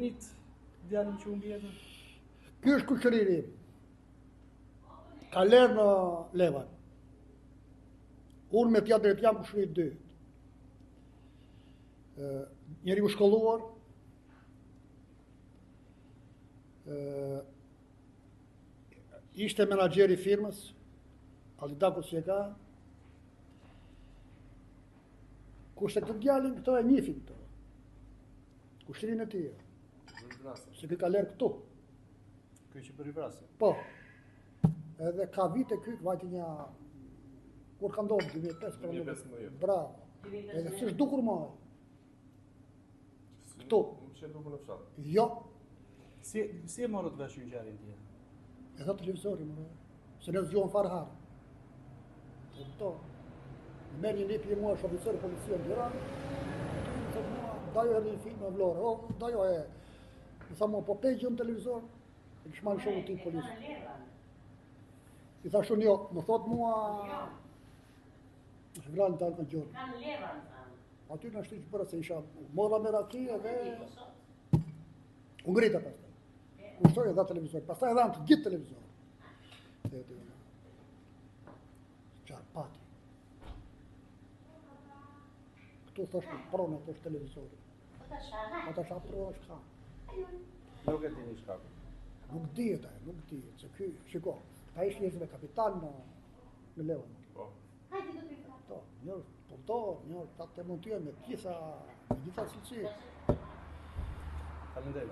njët djalin që unë bjetën? Ky është kushëriri. Ka lerë në Levan. Unë me tja drejt jam kushëri 2. Njeri u shkolluar, ishte menaxheri firmës, Alidaku si e ka, kurse këtë djalin këto e njifin këto. Kushërinë e tij. Se ky ka lerë këtu. Ky që për i vrasje. Po. Edhe ka vite ky vajti një kur ka ndodhur 2005. 2015. Bravo. Edhe s'është dukur më. Këtu. Nuk që dukur në fshat. Jo. Si e morët vesh ju ngjarjen tjetër? E tha televizori më. Se ne zgjohen fare harë. Këto. Merr një lipi mua shoficer policia në Tiranë. Thotë mua, dajo edhe një film në Vlorë. O, dajo e. Më tha mua, po pe gjë në televizor. E kishë marrë shoku ti policë. I thash unë jo, më thot mua. Është vranë dalë në gjorë. Kanë levan, Aty në shtë që përë se isha mora me raki edhe u ngrita pastaj. Kushtoj edhe televizor, pastaj edhe anë të gjithë televizor. Qarë pati. Këtu thashtë pronë të është televizori. Ata shha pronë është ka. Nuk e dini shkakun. Nuk dihet, se ky, shiko, ta ishë njëzve kapital në Levan. Po. To, njërë punëtor, njërë ta të montuar me gjitha cilësi. Faleminderit.